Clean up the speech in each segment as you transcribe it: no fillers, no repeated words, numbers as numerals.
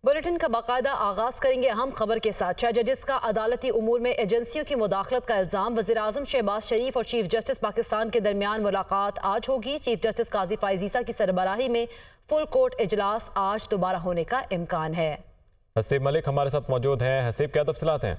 Bulletin का बाकायदा आगाज करेंगे अहम खबर के साथ। 6 जजेस का अदालती उमूर में एजेंसियों की मुदाखलत का इल्जाम। वज़ीर-ए-आज़म शहबाज शरीफ और चीफ जस्टिस पाकिस्तान के दरमियान मुलाकात आज होगी। चीफ जस्टिस काजी फाइज़ ईसा की सरबराही में फुल कोर्ट इजलास आज दोबारा होने का इम्कान है। हसीब मलिक हमारे साथ मौजूद हैं। हसीब, क्या तफसीलात हैं?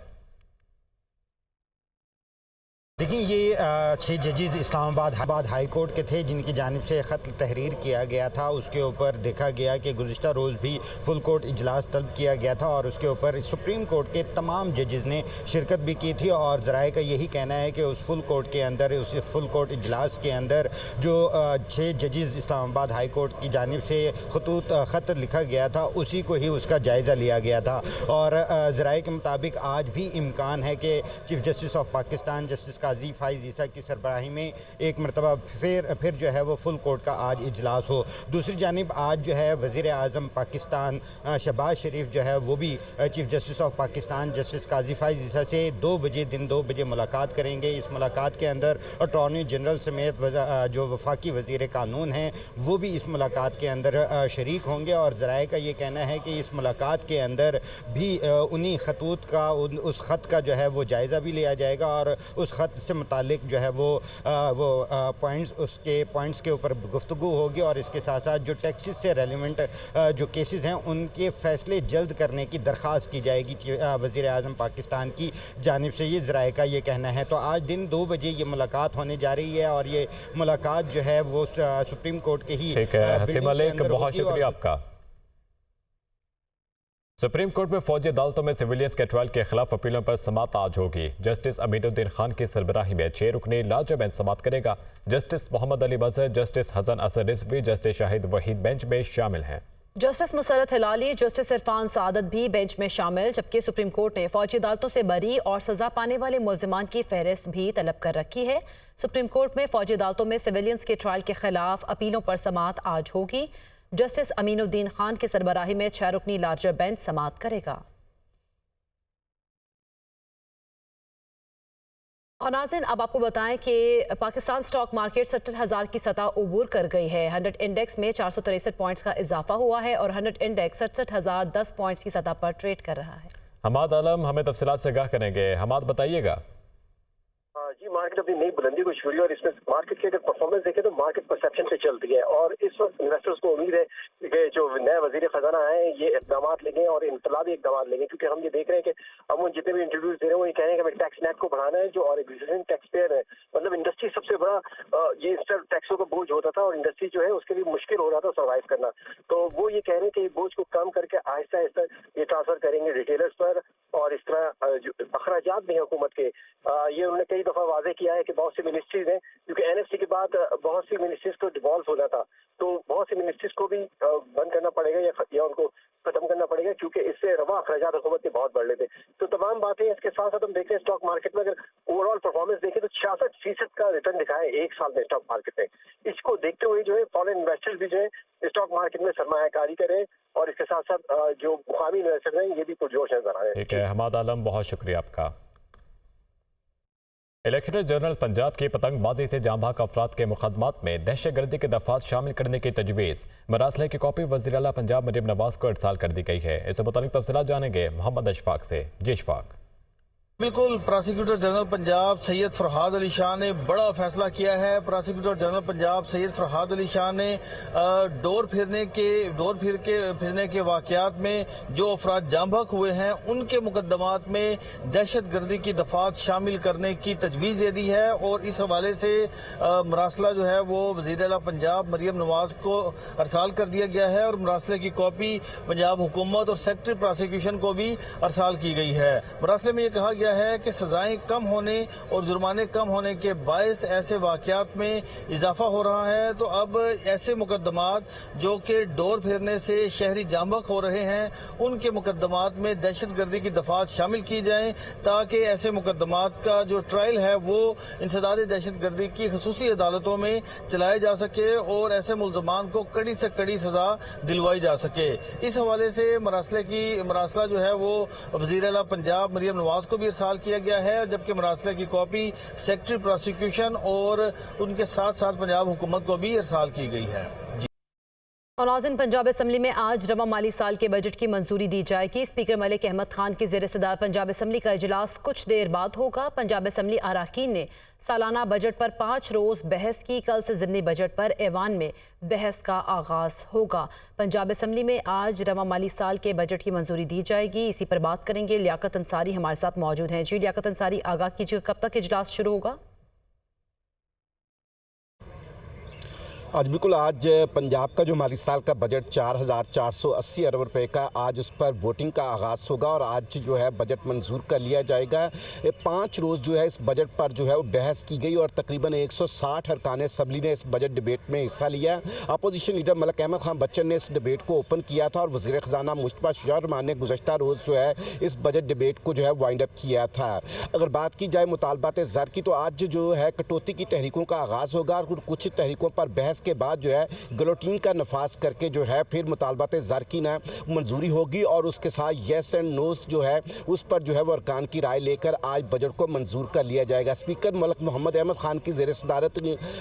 देखिए, ये 6 जजेस इस्लामाबाद हाई कोर्ट के थे जिनकी जानिब से ख़त तहरीर किया गया था। उसके ऊपर देखा गया कि गुज़िश्ता रोज़ भी फुल कोर्ट इजलास तलब किया गया था और उसके ऊपर सुप्रीम कोर्ट के तमाम जजेस ने शिरकत भी की थी। और ज़राए का यही कहना है कि उस फुल कोर्ट के अंदर, उस फुल कोर्ट इजलास के अंदर जो 6 जजेस इस्लामाबाद हाई कोर्ट की जानिब से ख़त लिखा गया था, उसी को ही उसका जायज़ा लिया गया था। और ज़राए के मुताबिक आज भी इम्कान है कि chief justice of Pakistan justice Qazi Faez Isa की सरबराही में एक मरतबा फिर जो है वो फुल कोर्ट का आज इजलास हो। दूसरी जानिब आज जो है वज़ीर-ए-आज़म पाकिस्तान शहबाज शरीफ जो है वो भी chief justice of Pakistan justice Qazi Faez Isa से 2 बजे मुलाकात करेंगे। इस मुलाकात के अंदर अटॉर्नी जनरल समेत जो वफाकी वज़ीर कानून हैं वो भी इस मुलाकात के अंदर शरीक होंगे। और ज़राए का ये कहना है कि इस मुलाकात के अंदर भी उन्हीं खतूत का, उस ख़त का जो है वो जायज़ा भी लिया जाएगा और उस ख़त से मुतालिक जो है वो पॉइंट्स के ऊपर गुफ्तगू होगी। और इसके साथ साथ जो टैक्सेस से रेलिवेंट जो केसेस हैं उनके फ़ैसले जल्द करने की दरख्वास्त की जाएगी वज़ीर-ए-आज़म पाकिस्तान की जानिब से। ये ज़राए का ये कहना है। तो आज दिन 2 बजे ये मुलाकात होने जा रही है और ये मुलाकात जो है वो सुप्रीम कोर्ट के ही। ठीक है हसीब मलिक, बहुत शुक्रिया आपका। सुप्रीम कोर्ट में फौजी अदालतों में सिविलियंस के ट्रायल के खिलाफ अपीलों पर समाअत आज होगी। जस्टिस अमीनुद्दीन खान की सरबराही में 6 रुकनी लार्जर बेंच समाअत करेगा। Justice Mohammad Ali Mazhar, justice Hasan Asad Rizvi, justice Shahid Waheed bench में शामिल हैं। जस्टिस मुसरत हिलाली, जस्टिस इरफान सादत भी बेंच में शामिल। जबकि सुप्रीम कोर्ट ने फौजी अदालतों से बरी और सजा पाने वाले मुल्जिमान की फहरिस्त भी तलब कर रखी है। सुप्रीम कोर्ट में फौजी अदालतों में सिविलियंस के ट्रायल के खिलाफ अपीलों पर समाअत आज होगी। जस्टिस अमीनुद्दीन खान की सरबराही में 6 रुकनी लार्जर बेंच समाअत करेगा। और नाज़रीन, अब आपको बताएं कि पाकिस्तान स्टॉक मार्केट 70,000 की सतह उबूर कर गई है। 100 इंडेक्स में 463 पॉइंट्स का इजाफा हुआ है और 100 इंडेक्स 67,010 पॉइंट्स की सतह पर ट्रेड कर रहा है। हमाद आलम हमें तफसीलात से आगाह करेंगे। हमाद, बताइएगा। जी, मार्केट अपनी नई बुलंदी को छू रही है और इसमें मार्केट की अगर परफॉर्मेंस देखें तो मार्केट परसेप्शन पे चलती है। और इस वक्त इन्वेस्टर्स को उम्मीद है कि जो नए वजीर खजाना आए ये इकदाम लेंगे और इनकलाबी इकदाम लेंगे। क्योंकि हम ये देख रहे हैं कि अमूमन जितने भी इंटरव्यूज दे रहे हैं वो ये कह रहे हैं कि हमें टैक्स नेट को बढ़ाना है। जो और एग्जिस्टिंग टैक्स पेयर है, मतलब इंडस्ट्री सबसे बड़ा ये टैक्सों का बोझ होता था और इंडस्ट्री जो है उसके लिए मुश्किल हो रहा था सर्वाइव करना। तो वो ये कह रहे हैं कि बोझ को कम करके आहिस्ता आहिस्ता ये ट्रांसफर करेंगे रिटेलर्स पर। और इस तरह जो अखराजात भी हैं हुकूमत के, ये उन्होंने कई दफा वाजे किया है कि बहुत सी मिनिस्ट्रीज हैं, क्योंकि एनएफसी के बाद बहुत सी मिनिस्ट्रीज को डिवॉल्व होना था, तो बहुत सी मिनिस्ट्रीज को भी बंद करना पड़ेगा या उनको खत्म करना पड़ेगा, क्योंकि इससे रवा अखराजात हुकूमत के बहुत बढ़ रहे थे। तो तमाम बातें इसके साथ साथ हम देखते हैं स्टॉक मार्केट में अगर ओवरऑल परफॉर्मेंस देखें तो 66% का रिटर्न दिखा है 1 साल में स्टॉक मार्केट में। इसको देखते हुए जो है फॉरेन इन्वेस्टर्स भी जो है स्टॉक मार्केट में सरमायाकारी करें और इसके साथ साथ जो मुकामी इन्वेस्टर्स हैं ये भी पुरजोश नजर आ रहे हैं। ठीक है हमाद आलम, बहुत शुक्रिया आपका। इलेक्टोरल जर्नल पंजाब की पतंगबाजी से जाँ बहक अफराद के मुकदमात में दहशतगर्दी के दफात शामिल करने की तजवीज़। मरासले की कॉपी वज़ीर आला पंजाब मरीम नवाज को इरसाल कर दी गई है। इससे मुतालिक तफसीलात जानेंगे मोहम्मद अशफाक से। जी अशफाक। बिल्कुल, प्रोसिक्यूटर जनरल पंजाब सैयद फरहाद अली शाह ने बड़ा फैसला किया है। प्रोसिक्यूटर जनरल पंजाब सैयद फरहाद अली शाह ने डोर फिरने के वाकयात में जो अफराद जांबहक हुए हैं उनके मुकदमात में दहशत गर्दी की दफात शामिल करने की तजवीज़ दे दी है। और इस हवाले से मरासला जो है वो वज़ीर आला पंजाब मरीम नवाज को अरसाल कर दिया गया है और मरासले की कॉपी पंजाब हुकूमत और सेक्रेटरी प्रोसिक्यूशन को भी अरसाल की गई है। मरासले में ये कहा गया है कि सजाएं कम होने और जुर्माने कम होने के बायस ऐसे वाकयात में इजाफा हो रहा है। तो अब ऐसे मुकदमात जो कि डोर फेरने से शहरी जांबहक हो रहे हैं उनके मुकदमात में दहशतगर्दी की दफात शामिल की जाएं, ताकि ऐसे मुकदमात का जो ट्रायल है वो इंसदाद दहशतगर्दी की खसूसी अदालतों में चलाया जा सके और ऐसे मुल्जमान को कड़ी से कड़ी सजा दिलवाई जा सके। इस हवाले से मरासला जो है वो वज़ीर आला पंजाब मरीम नवाज को भी इरसाल किया गया है, जबकि मरासले की कॉपी सेक्रेटरी प्रोसिक्यूशन और उनके साथ साथ पंजाब हुकूमत को भी इरसाल की गई है। और नाज़रीन, पंजाब असम्बली में आज रवा माली साल के बजट की मंजूरी दी जाएगी। स्पीकर मलिक अहमद खान की ज़ेर सदारत पंजाब असम्बली का इजलास कुछ देर बाद होगा। पंजाब असम्बली अरकान ने सालाना बजट पर 5 रोज़ बहस की। कल से ज़िमनी बजट पर ऐवान में बहस का आगाज़ होगा। पंजाब असम्बली में आज रवा माली साल के बजट की मंजूरी दी जाएगी। इसी पर बात करेंगे। लियाकत अंसारी हमारे साथ मौजूद हैं। जी लियाकत अंसारी, आगाह कीजिए, कब तक इजलास शुरू होगा? आज बिल्कुल आज पंजाब का जो माली साल का बजट 4,480 अरब रुपए का, आज उस पर वोटिंग का आगाज़ होगा और आज जो है बजट मंजूर कर लिया जाएगा। 5 रोज़ जो है इस बजट पर जो है वो बहस की गई और तकरीबन 160 अरकान असम्बली ने इस बजट डिबेट में हिस्सा लिया। अपोजिशन लीडर मलिक अहमद खान बच्चन ने इस डिबेट को ओपन किया था और वज़ीर ख़जाना मुस्तफ़ा शुजाउर रहमान ने गुज़श्ता रोज़ जो है इस बजट डिबेट को जो है वाइंड अप किया था। अगर बात की जाए मुतालबात ज़र की, तो आज जो है कटौती की तहरीकों का आगाज़ होगा और कुछ तहरीकों पर बहस के बाद जो है गिलोटीन का नफाज करके जो है फिर मुतालबात ज़र की ना मंजूरी होगी और उसके साथ येस एंड नोस जो है उस पर जो है वो अरकान की राय लेकर आज बजट को मंजूर कर लिया जाएगा। स्पीकर मलिक मोहम्मद अहमद खान की ज़ेर सदारत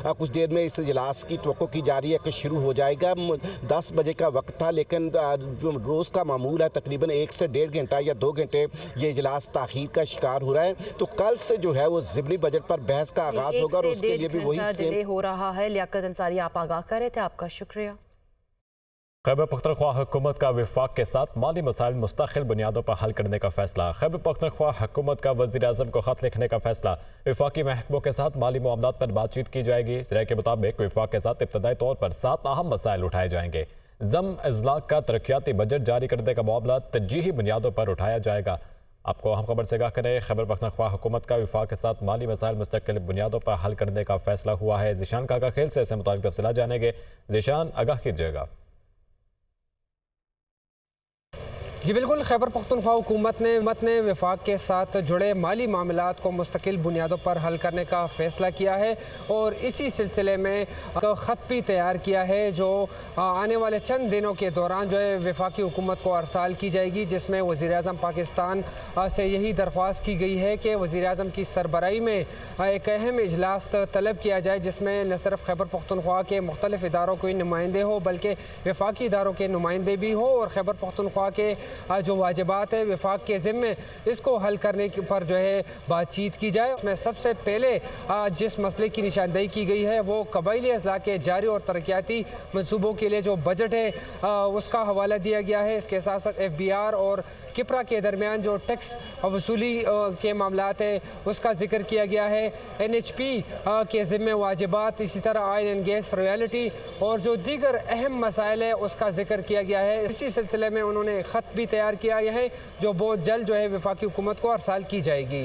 कुछ देर में इस इजलास की तवक्को की जा रही है कि शुरू हो जाएगा। 10 बजे का वक्त था, लेकिन जो रोज़ का मामूल है तकरीबन 1 से 1.5 घंटा या 2 घंटे ये इजलास ताख़ीर का शिकार हो रहा है। तो कल से जो है वो ज़िमनी बजट पर बहस का आगाज़ होगा और उसके लिए भी वही डिले हो रहा है। लियाकत अंसारी, आप आगाह कर रहे थे, आपका शुक्रिया। खैबर पख्तूनख्वा हुकूमत का वफाक के साथ माली मसाइल मुस्तकिल बुनियादों पर हल करने का फैसला। खैबर पख्तूनख्वा हुकूमत का वज़ीर आज़म को खत लिखने का फैसला। वफाकी महकमों के साथ माली मामलात पर बातचीत की जाएगी। ज़राए के मुताबिक वफाक के साथ इब्तदाई तौर पर 7 अहम मसाइल उठाए जाएंगे। ज़म इज़लाक का तरक्याती बजट जारी करने का मामला तरजीही बुनियादों पर उठाया जाएगा। आपको अहम खबर से आगाह करें, खैबर पख्तूनख्वा हुकूमत का वफाक के साथ माली मसाइल मुस्तकिल बुनियादों पर हल करने का फैसला हुआ है। ज़ीशान काका खेल से इससे मुताल्लिक़ तफसीलात जानेंगे। ज़ीशान, आगाह कीजिएगा। जी बिल्कुल, खैबर पख्तूनख्वा हुकूमत ने वफाक के साथ जुड़े माली मामलात को मुस्तकिल बुनियादों पर हल करने का फ़ैसला किया है और इसी सिलसिले में ख़त भी तैयार किया है जो आने वाले चंद दिनों के दौरान जो है वफाकी हुकूमत को अरसाल की जाएगी, जिसमें वज़ीर आज़म पाकिस्तान से यही दरख्वास्त की गई है कि वज़ीर आज़म की सरबराही में एक अहम इजलास तलब किया जाए, जिसमें न सिर्फ खैबर पख्तूनख्वा के मुख्तलिफ इदारों के नुमाइंदे हो बल्कि वफाकी इदारों के नुमाइंदे भी हो और खैबर पख्तूनख्वा के जो वाजिबात है वफाक के ज़िम्मे इसको हल करने पर जो है बातचीत की जाए। उसमें सबसे पहले जिस मसले की निशानदेही की गई है वो कबाइली अज़ला के जारी और तरक्याती मनसूबों के लिए जो बजट है उसका हवाला दिया गया है। इसके साथ साथ FBR और किप्रा के दरमियान जो टैक्स वसूली के मामलात है उसका जिक्र किया गया है। NHP के ज़िम्मे वाजिबात, इसी तरह ऑयल एंड गैस रॉयल्टी और जो दीगर अहम मसाइल है उसका जिक्र किया गया है। इसी सिलसिले में उन्होंने ख़त भी तैयार किया है जो बहुत जल्द जो है वफाकी हुकूमत को अरसाल की जाएगी।